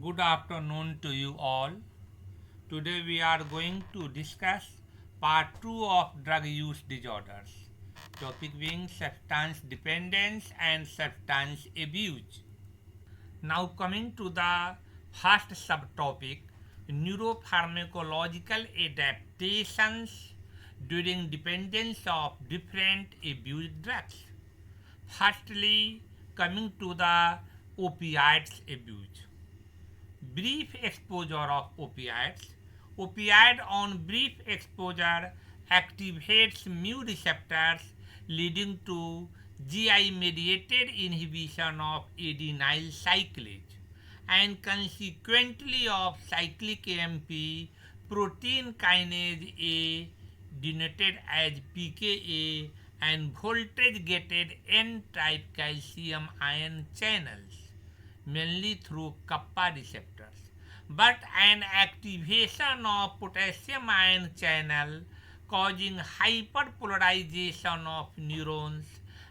Good afternoon to you all. Today we are going to discuss part 2 of drug use disorders. Topic being substance dependence and substance abuse. Now coming to the first subtopic, neuropharmacological adaptations during dependence of different abuse drugs. Firstly, coming to the opioids abuse. Brief exposure of opiates. Opioid on brief exposure activates mu receptors leading to GI mediated inhibition of adenyl cyclase and consequently of cyclic AMP protein kinase A denoted as pKa and voltage gated N type calcium ion channels mainly through kappa receptors, but an activation of potassium ion channel causing hyperpolarization of neurons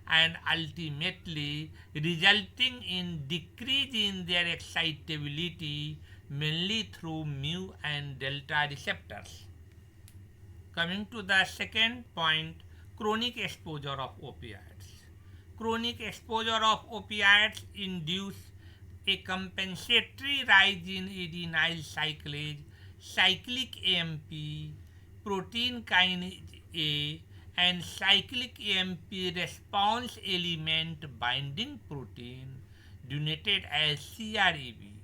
and ultimately resulting in decrease in their excitability mainly through mu and delta receptors. Coming to the second point, chronic exposure of opiates. Chronic exposure of opiates induce a compensatory rise in adenyl cyclase, cyclic AMP, protein kinase A, and cyclic AMP response element binding protein denoted as CREB.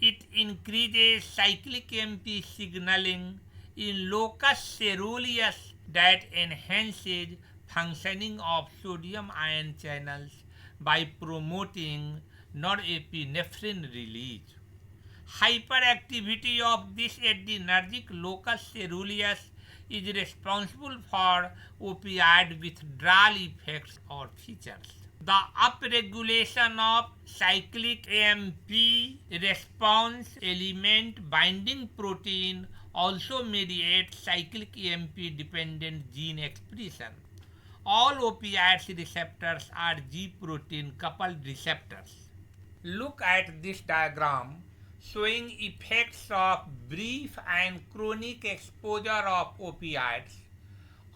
It increases cyclic AMP signaling in locus ceruleus that enhances functioning of sodium ion channels by promoting norepinephrine release. Hyperactivity of this adrenergic locus ceruleus is responsible for opioid withdrawal effects or features. The upregulation of cyclic AMP response element binding protein also mediates cyclic AMP dependent gene expression. All opioid receptors are G protein coupled receptors. Look at this diagram showing effects of brief and chronic exposure of opioids.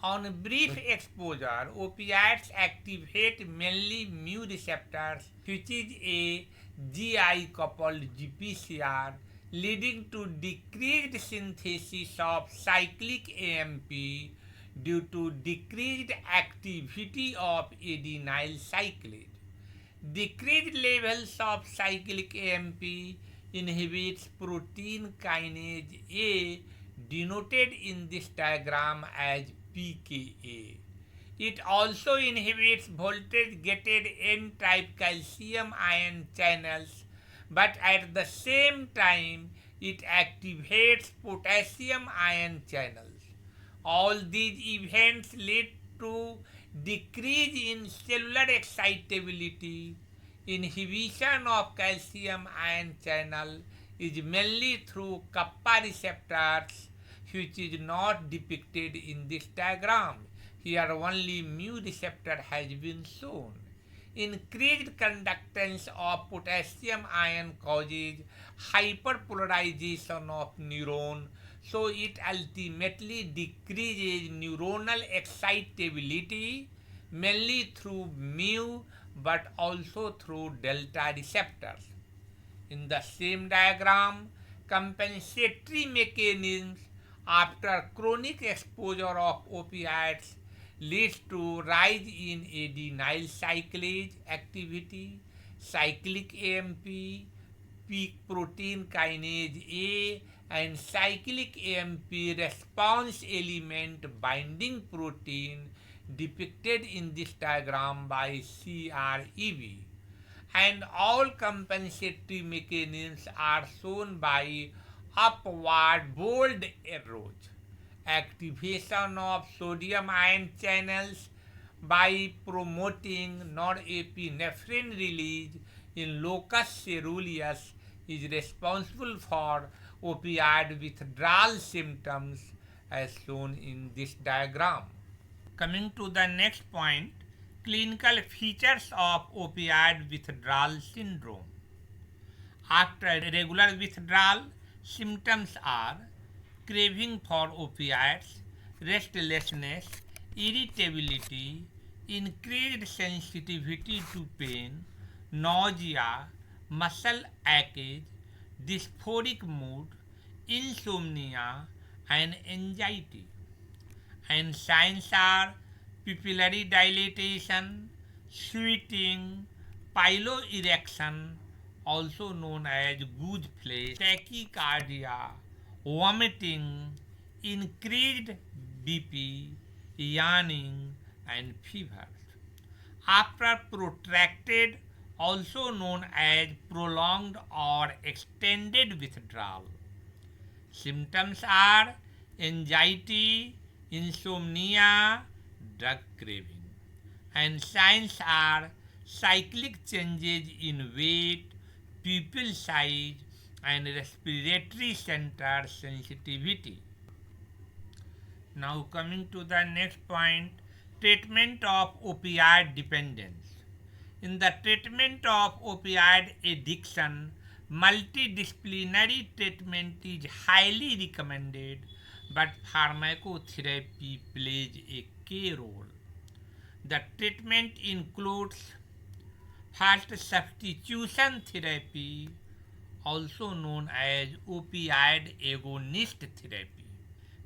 On brief exposure, opioids activate mainly mu receptors, which is a GI coupled GPCR, leading to decreased synthesis of cyclic AMP due to decreased activity of adenyl cyclase. Decreased levels of cyclic AMP inhibits protein kinase A denoted in this diagram as pKa. It also inhibits voltage gated N type calcium ion channels, but at the same time it activates potassium ion channels. All these events lead to decrease in cellular excitability. Inhibition of calcium ion channel is mainly through kappa receptors, which is not depicted in this diagram. Here only mu receptor has been shown. Increased conductance of potassium ion causes hyperpolarization of neuron, so it ultimately decreases neuronal excitability mainly through mu but also through delta receptors. In the same diagram, compensatory mechanisms after chronic exposure of opiates leads to rise in adenyl cyclase activity, cyclic AMP, peak protein kinase A, and cyclic AMP response element binding protein depicted in this diagram by CREB. And all compensatory mechanisms are shown by upward bold arrows. Activation of sodium ion channels by promoting norepinephrine release in locus ceruleus is responsible for opioid withdrawal symptoms as shown in this diagram. Coming to the next point, clinical features of opioid withdrawal syndrome. After regular withdrawal, symptoms are craving for opiates, restlessness, irritability, increased sensitivity to pain, nausea, muscle aches, dysphoric mood, insomnia, and anxiety. And signs are pupillary dilatation, sweating, piloerection, also known as goose flesh, tachycardia, vomiting, increased BP, yawning, and fever. After protracted, also known as prolonged or extended withdrawal, symptoms are anxiety, insomnia, drug craving, and signs are cyclic changes in weight, pupil size, and respiratory center sensitivity. Now, coming to the next point, treatment of opioid dependence. In the treatment of opioid addiction, multidisciplinary treatment is highly recommended, but pharmacotherapy plays a key role. The treatment includes first substitution therapy, also known as opioid agonist therapy.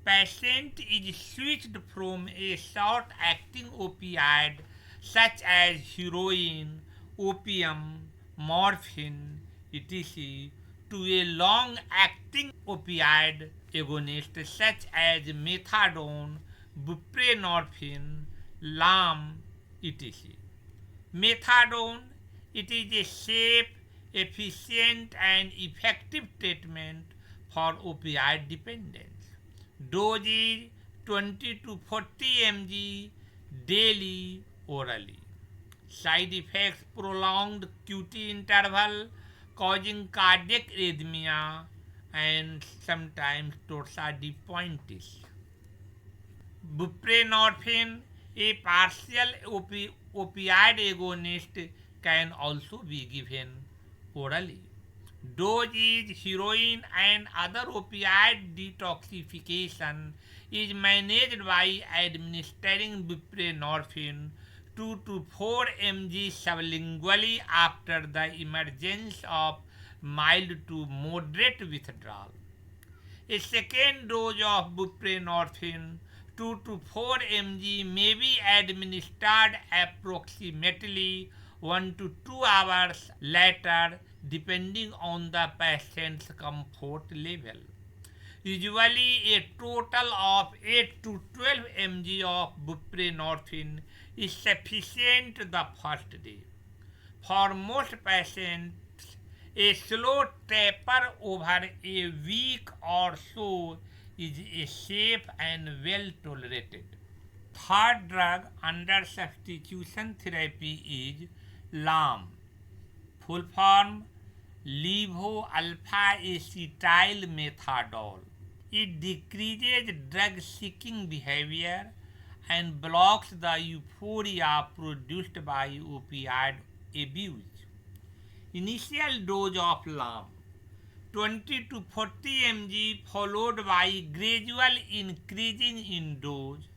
Patient is switched from a short-acting opioid such as heroin, opium, morphine, etc., to a long-acting opioid agonist such as methadone, buprenorphine, LAM, etc. Methadone, it is a safe, efficient, and effective treatment for opioid dependence. Dose is 20 to 40 mg daily orally. Side effects: prolonged QT interval causing cardiac arrhythmia and sometimes torsades de pointes. Buprenorphine, a partial opioid agonist, can also be given orally. Dose is heroin and other opioid detoxification is managed by administering buprenorphine 2 to 4 mg sublingually after the emergence of mild to moderate withdrawal. A second dose of buprenorphine 2 to 4 mg may be administered approximately 1 to 2 hours later depending on the patient's comfort level. Usually a total of 8 to 12 mg of buprenorphine is sufficient the first day. For most patients, a slow taper over a week or so is a safe and well tolerated. Third drug under substitution therapy is LAM, full form levo-alpha-acetyl-methadol. It decreases drug-seeking behavior and blocks the euphoria produced by opioid abuse. Initial dose of LAM 20 to 40 mg followed by gradual increasing in dose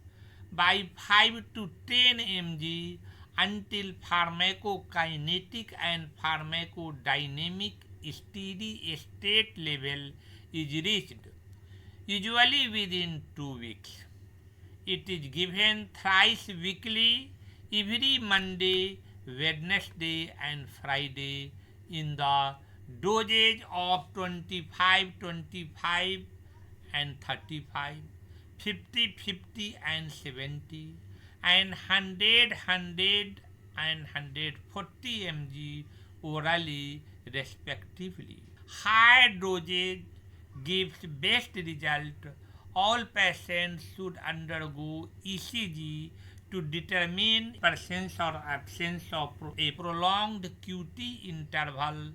by 5 to 10 mg until pharmacokinetic and pharmacodynamic steady state level is reached, usually within 2 weeks. It is given thrice weekly, every Monday, Wednesday, and Friday in the dosage of 25, 25, and 35, 50, 50, and 70, and 100, 100, and 140 mg orally respectively. Higher dosage gives best result. All patients should undergo ECG to determine presence or absence of a prolonged QT interval,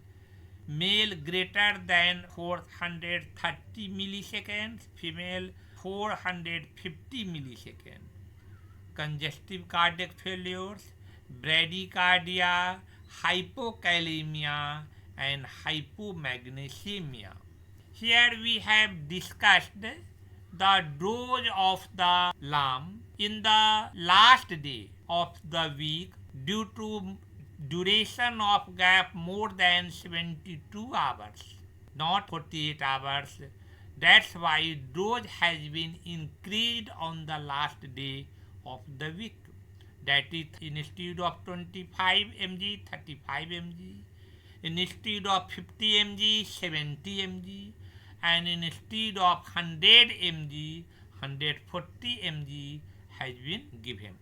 male greater than 430 milliseconds, female 450 milliseconds. Congestive cardiac failures, bradycardia, hypokalemia, and hypomagnesemia. Here we have discussed the dose of the lamb in the last day of the week due to duration of gap more than 72 hours, not 48 hours. That's why dose has been increased on the last day of the week. That is, instead of 25 mg, 35 mg, instead of 50 mg, 70 mg, and instead of 100 mg, 140 mg has been given.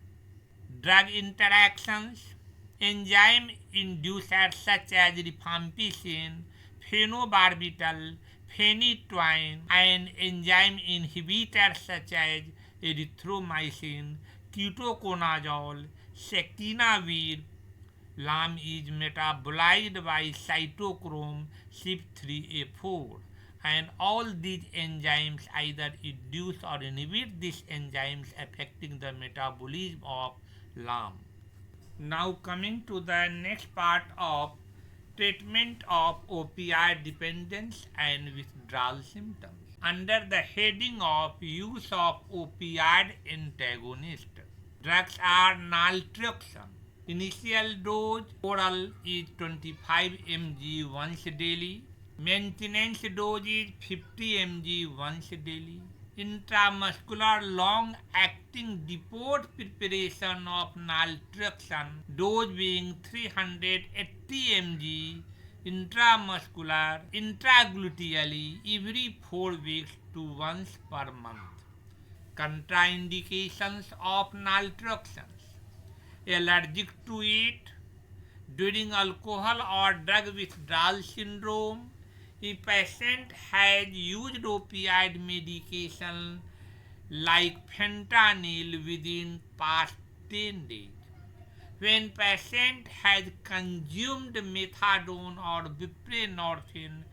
Drug interactions. Enzyme inducers such as rifampicin, phenobarbital, phenytoin, and enzyme inhibitors such as erythromycin, ketoconazole, sequinavir. Lam is metabolized by cytochrome CYP3A4, and all these enzymes either induce or inhibit these enzymes affecting the metabolism of lam. Now coming to the next part of treatment of opioid dependence and withdrawal symptoms. Under the heading of use of opioid antagonist, drugs are naltrexone. Initial dose oral is 25 mg once daily. Maintenance dose is 50 mg once daily. Intramuscular long-acting depot preparation of naltrexone, dose being 380 mg intramuscular intragluteally every 4 weeks to once per month. Contraindications of naltrexone: allergic to it, during alcohol or drug withdrawal syndrome, if patient has used opioid medication like fentanyl within past 10 days, when patient has consumed methadone or buprenorphine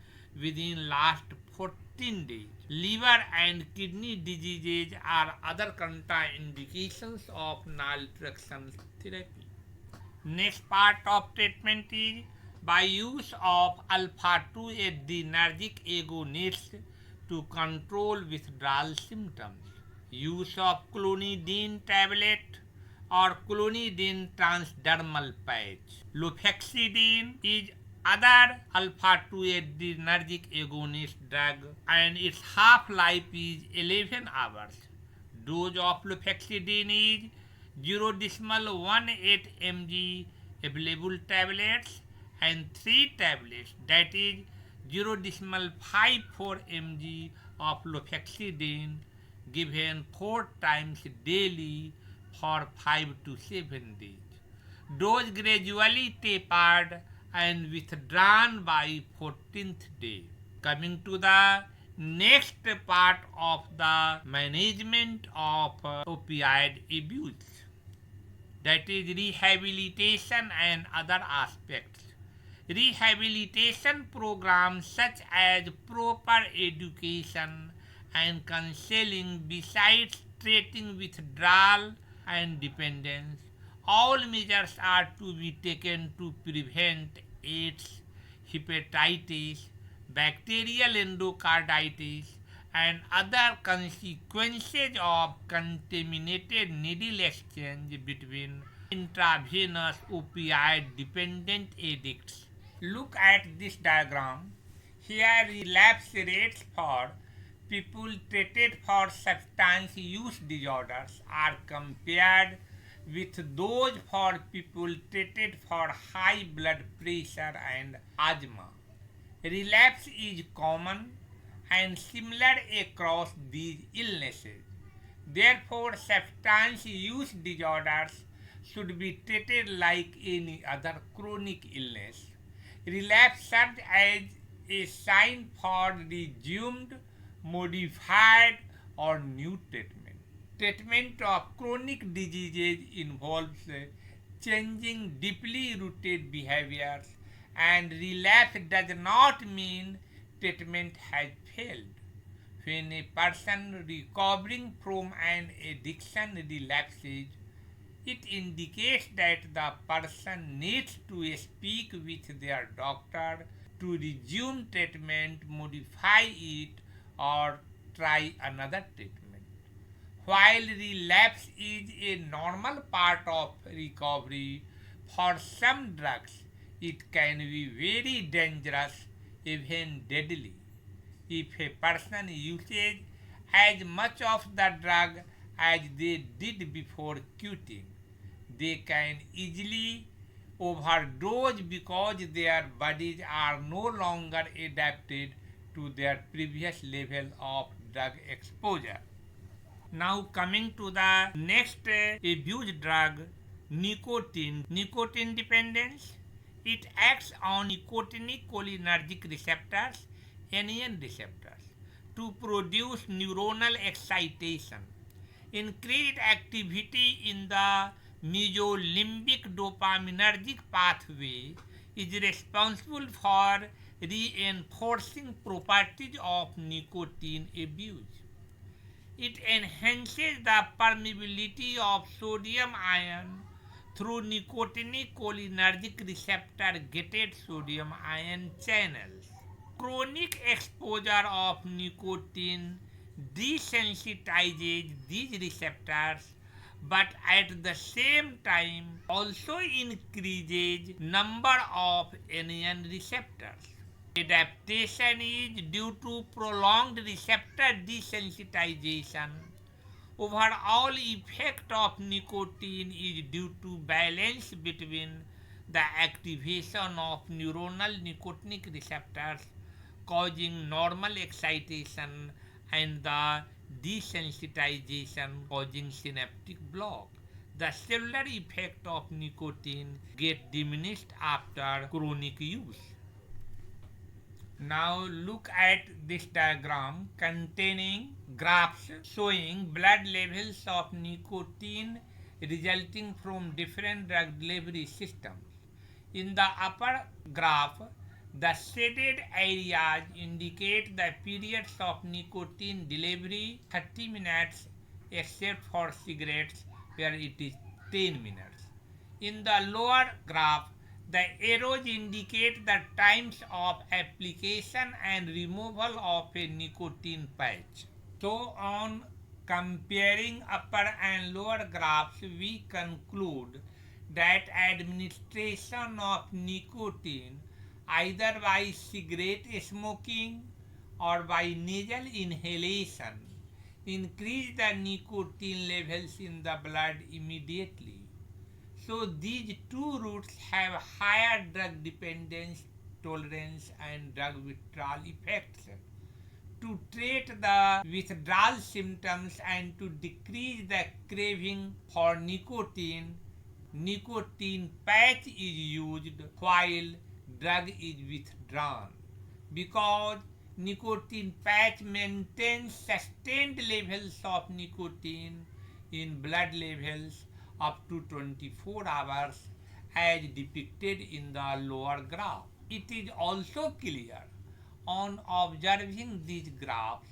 within last 14 days, liver and kidney diseases are other contraindications of naltrexone therapy. Next part of treatment is by use of alpha-2 adrenergic agonists to control withdrawal symptoms. Use of clonidine tablet or clonidine transdermal patch. Lofexidine is other alpha-2 adrenergic agonist drug and its half-life is 11 hours. Dose of lofexidine is 0.18 mg available tablets and 3 tablets, that is 0.54 mg of lofexidine given 4 times daily for 5 to 7 days. Dose gradually tapered and withdrawn by 14th day. Coming to the next part of the management of opioid abuse, that is rehabilitation and other aspects. Rehabilitation programs such as proper education and counseling besides treating withdrawal and dependence. All measures are to be taken to prevent AIDS, hepatitis, bacterial endocarditis, and other consequences of contaminated needle exchange between intravenous opioid dependent addicts. Look at this diagram. Here relapse rates for people treated for substance use disorders are compared with those for people treated for high blood pressure and asthma. Relapse is common and similar across these illnesses. Therefore, substance use disorders should be treated like any other chronic illness. Relapse serves as a sign for resumed, modified, or new treatment. Treatment of chronic diseases involves changing deeply rooted behaviors, and relapse does not mean treatment has failed. When a person recovering from an addiction relapses, it indicates that the person needs to speak with their doctor to resume treatment, modify it, or try another treatment. While relapse is a normal part of recovery, for some drugs it can be very dangerous, even deadly. If a person uses as much of the drug as they did before quitting, they can easily overdose because their bodies are no longer adapted to their previous level of drug exposure. Now coming to the next abused drug, nicotine. Nicotine dependence. It acts on nicotinic receptors, NEN receptors, to produce neuronal excitation. Increased activity in the mesolimbic dopaminergic pathway is responsible for reinforcing properties of nicotine abuse. It enhances the permeability of sodium ion through nicotinic cholinergic receptor gated sodium ion channels. Chronic exposure of nicotine desensitizes these receptors but at the same time also increases number of NN receptors. Adaptation is due to prolonged receptor desensitization. Overall effect of nicotine is due to balance between the activation of neuronal nicotinic receptors causing normal excitation and the desensitization causing synaptic block. The cellular effect of nicotine get diminished after chronic use. Now look at this diagram containing graphs showing blood levels of nicotine resulting from different drug delivery systems. In the upper graph, the shaded areas indicate the periods of nicotine delivery 30 minutes except for cigarettes where it is 10 minutes. In the lower graph, the arrows indicate the times of application and removal of a nicotine patch. So on comparing upper and lower graphs, we conclude that administration of nicotine either by cigarette smoking or by nasal inhalation increase the nicotine levels in the blood immediately. So these two routes have higher drug dependence, tolerance and drug withdrawal effects. To treat the withdrawal symptoms and to decrease the craving for nicotine, nicotine patch is used while drug is withdrawn because nicotine patch maintains sustained levels of nicotine in blood levels up to 24 hours as depicted in the lower graph. It is also clear on observing these graphs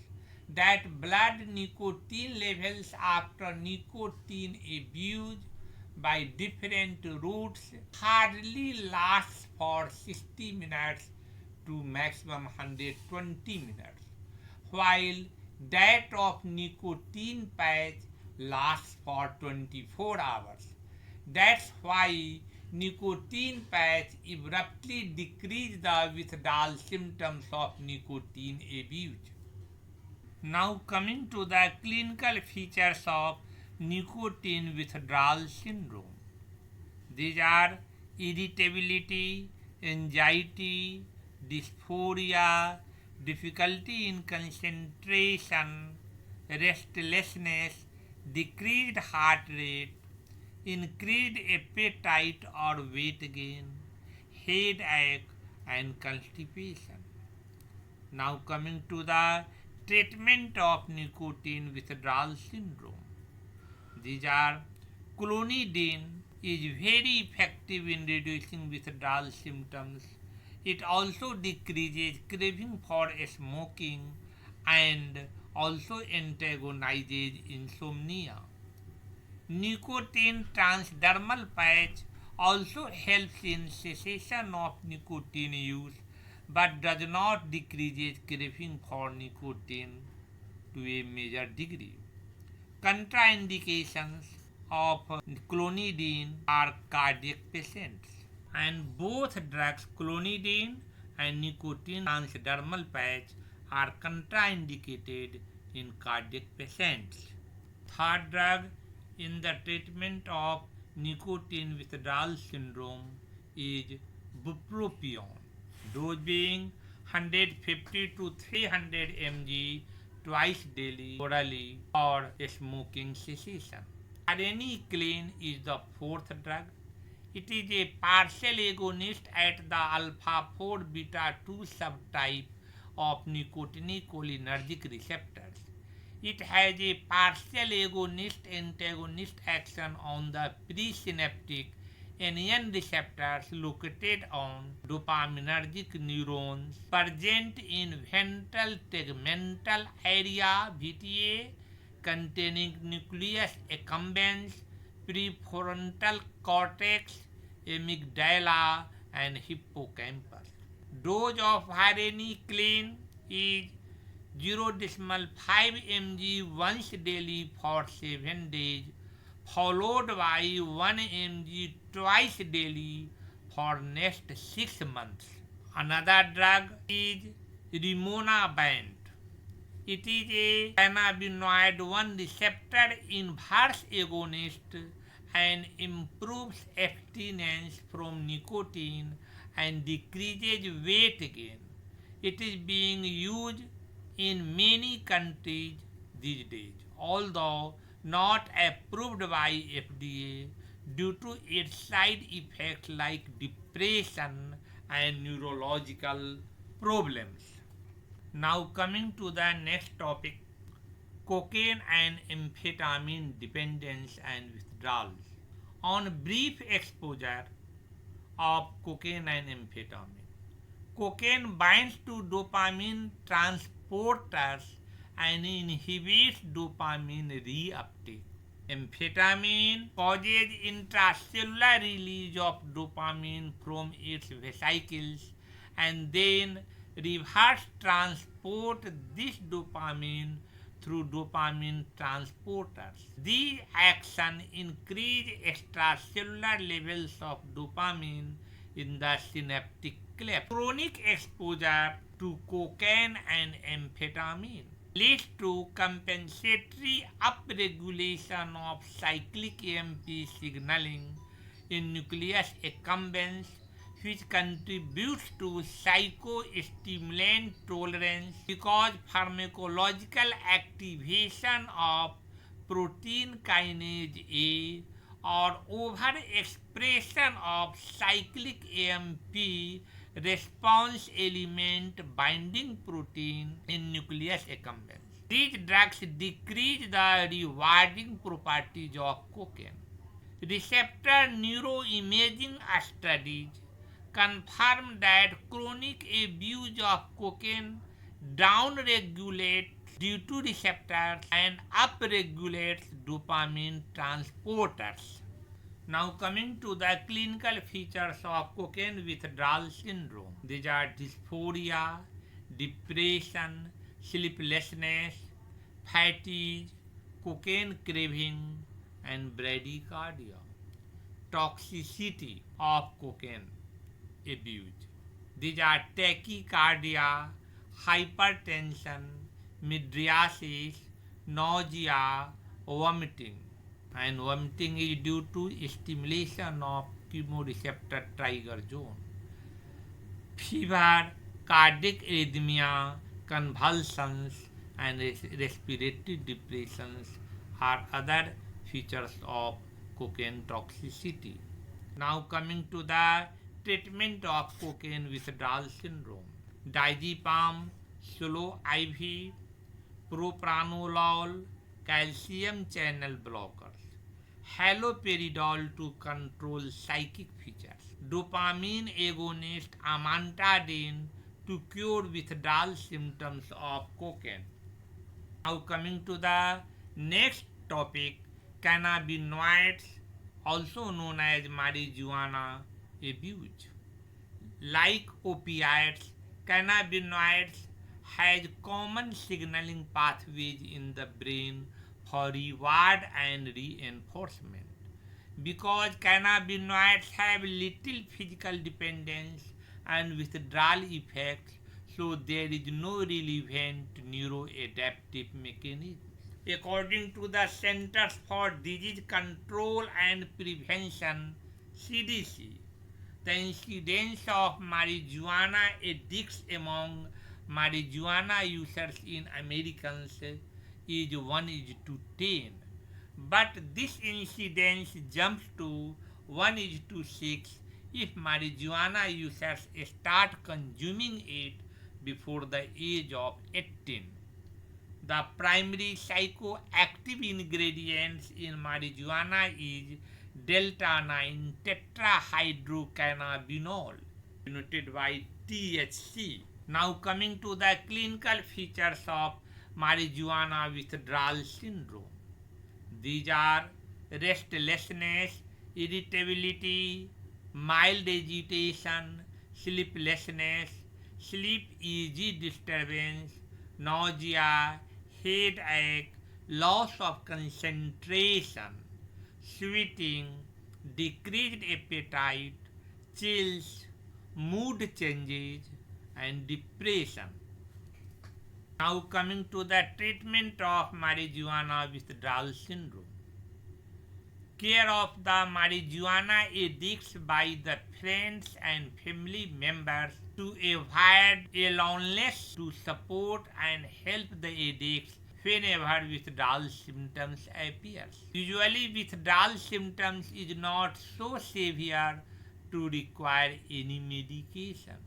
that blood nicotine levels after nicotine abuse by different routes hardly lasts for 60 minutes to maximum 120 minutes, while that of nicotine patch lasts for 24 hours. That's why nicotine patch abruptly decrease the withdrawal symptoms of nicotine abuse. Now coming to the clinical features of nicotine withdrawal syndrome. These are irritability, anxiety, dysphoria, difficulty in concentration, restlessness, decreased heart rate, increased appetite or weight gain, headache, and constipation. Now coming to the treatment of nicotine withdrawal syndrome. These are clonidine is very effective in reducing withdrawal symptoms. It also decreases craving for smoking and also antagonizes insomnia. Nicotine transdermal patch also helps in cessation of nicotine use but does not decrease craving for nicotine to a major degree. Contraindications of clonidine are cardiac patients, and both drugs clonidine and nicotine transdermal patch are contraindicated in cardiac patients. Third drug in the treatment of nicotine withdrawal syndrome is bupropion, dose being 150 to 300 mg twice daily orally for smoking cessation. Varenicline is the fourth drug. It is a partial agonist at the alpha 4 beta 2 subtype of nicotinicholinergic receptors. It has a partial agonist antagonist action on the presynaptic NN receptors located on dopaminergic neurons present in ventral tegmental area (VTA) containing nucleus accumbens, prefrontal cortex, amygdala, and hippocampus. Dose of varenicline is 0.5 mg once daily for 7 days, followed by 1 mg twice daily for next 6 months. Another drug is rimonabant. It is a cannabinoid 1 receptor inverse agonist and improves abstinence from nicotine and decreases weight gain. It is being used in many countries these days, although not approved by FDA due to its side effects like depression and neurological problems. Now coming to the next topic, cocaine and amphetamine dependence and withdrawals. On brief exposure of cocaine and amphetamine, cocaine binds to dopamine transporters and inhibits dopamine reuptake. Amphetamine causes intracellular release of dopamine from its vesicles and then reverse transport this dopamine through dopamine transporters. These actions increase extracellular levels of dopamine in the synaptic cleft. Chronic exposure to cocaine and amphetamine leads to compensatory upregulation of cyclic AMP signaling in nucleus accumbens, which contributes to psychostimulant tolerance because pharmacological activation of protein kinase A or overexpression of cyclic AMP response element binding protein in nucleus accumbens. These drugs decrease the rewarding properties of cocaine. Receptor neuroimaging studies confirm that chronic abuse of cocaine downregulates D2 receptors and upregulates dopamine transporters. Now coming to the clinical features of cocaine withdrawal syndrome. These are dysphoria, depression, sleeplessness, fatigue, cocaine craving, and bradycardia. Toxicity of cocaine abuse. These are tachycardia, hypertension, mydriasis, nausea, vomiting. And vomiting is due to stimulation of chemoreceptor trigger zone. Fever, cardiac arrhythmia, convulsions, and respiratory depressions are other features of cocaine toxicity. Now coming to the treatment of cocaine withdrawal syndrome. Diazepam, slow IV, propranolol, calcium channel blockers, haloperidol to control psychic features, dopamine agonist amantadine to cure withdrawal symptoms of cocaine. Now coming to the next topic, cannabinoids, also known as marijuana abuse. Like opiates, Cannabinoids has common signaling pathways in the brain for reward and reinforcement. Because cannabinoids have little physical dependence and withdrawal effects, so there is no relevant neuroadaptive mechanism. According to the Centers for Disease Control and Prevention (CDC), the incidence of marijuana addicts among marijuana users in Americans is 1 is to 10. But this incidence jumps to 1 is to 6 if marijuana users start consuming it before the age of 18. The primary psychoactive ingredients in marijuana is delta 9 tetrahydrocannabinol, denoted by THC. Now coming to the clinical features of marijuana withdrawal syndrome. These are restlessness, irritability, mild agitation, sleeplessness, sleep easy disturbance, nausea, headache, loss of concentration, sweating, decreased appetite, chills, mood changes, and depression. Now coming to the treatment of marijuana withdrawal syndrome. Care of the marijuana addicts by the friends and family members to avoid loneliness, to support and help the addicts whenever withdrawal symptoms appear. Usually withdrawal symptoms is not so severe to require any medication.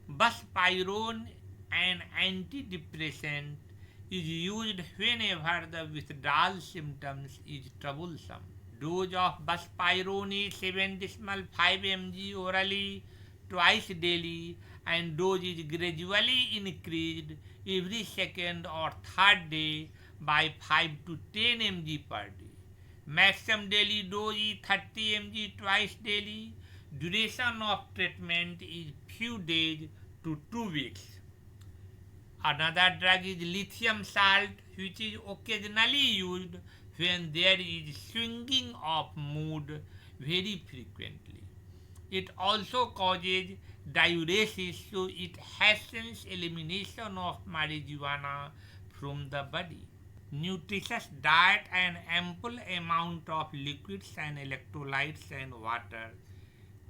Buspirone, an antidepressant, is used whenever the withdrawal symptoms is troublesome. Dose of buspirone is 7.5 mg orally twice daily, and dose is gradually increased every second or third day by 5 to 10 mg per day. Maximum daily dose is 30 mg twice daily. Duration of treatment is few days to 2 weeks. Another drug is lithium salt, which is occasionally used when there is swinging of mood very frequently. It also causes diuresis, so it hastens elimination of marijuana from the body. Nutritious diet and ample amount of liquids and electrolytes and water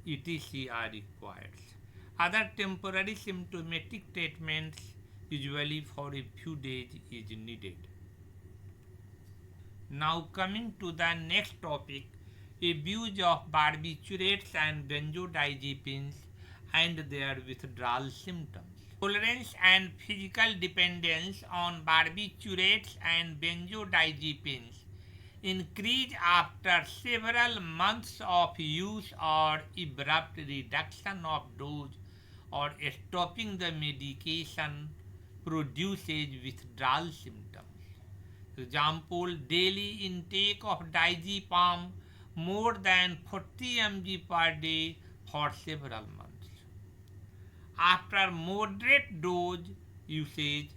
etc. are required. Other temporary symptomatic treatments, usually for a few days, is needed. Now coming to the next topic, abuse of barbiturates and benzodiazepines and their withdrawal symptoms. Tolerance and physical dependence on barbiturates and benzodiazepines increase after several months of use or abrupt reduction of dose or stopping the medication produces withdrawal symptoms. Example, daily intake of diazepam more than 40 mg per day for several months. After moderate dose usage,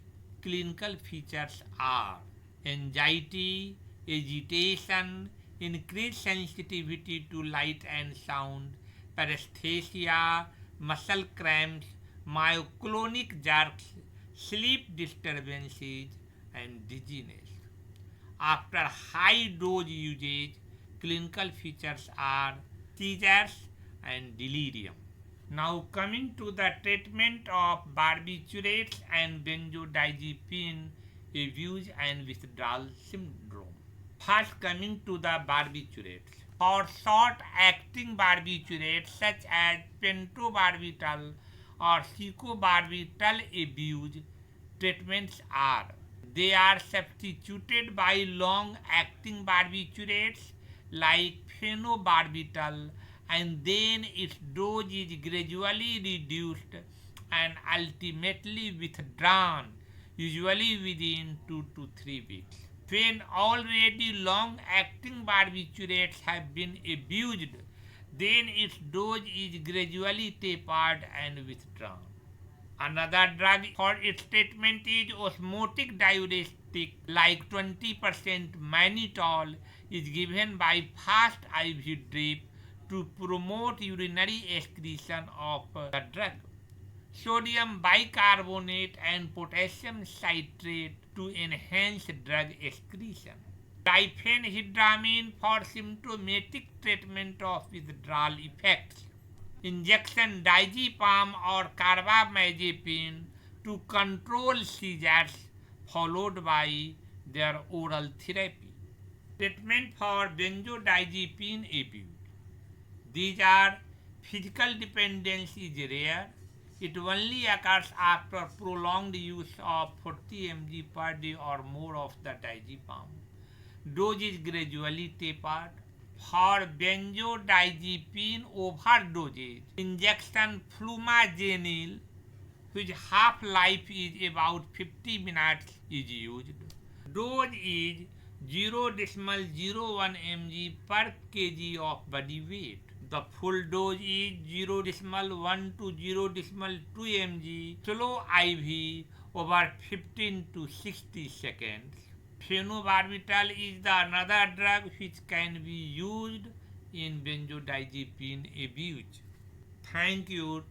clinical features are anxiety, agitation, increased sensitivity to light and sound, paresthesia, muscle cramps, myoclonic jerks, sleep disturbances, and dizziness. After high dose usage, clinical features are seizures and delirium. Now coming to the treatment of barbiturates and benzodiazepine abuse and withdrawal syndrome. First coming to the barbiturates. For short-acting barbiturates such as pentobarbital or secobarbital abuse, treatments are: they are substituted by long-acting barbiturates like phenobarbital, and then its dose is gradually reduced and ultimately withdrawn, usually within 2 to 3 weeks. When already long-acting barbiturates have been abused, then its dose is gradually tapered and withdrawn. Another drug for its treatment is osmotic diuretic, like 20% mannitol is given by fast IV drip to promote urinary excretion of the drug. Sodium bicarbonate and potassium citrate to enhance drug excretion. Diphenhydramine for symptomatic treatment of withdrawal effects. Injection diazepam or carbamazepine to control seizures followed by their oral therapy. Treatment for benzodiazepine abuse. These are physical dependence is rare. It only occurs after prolonged use of 40 mg per day or more of the diazepam. Dose is gradually tapered. For benzodiazepine overdoses, injection flumazenil, whose half-life is about 50 minutes, is used. Dose is 0.01 mg per kg of body weight. The full dose is 0.1 to 0.2 mg slow IV over 15 to 60 seconds. Phenobarbital is the another drug which can be used in benzodiazepine abuse. Thank you.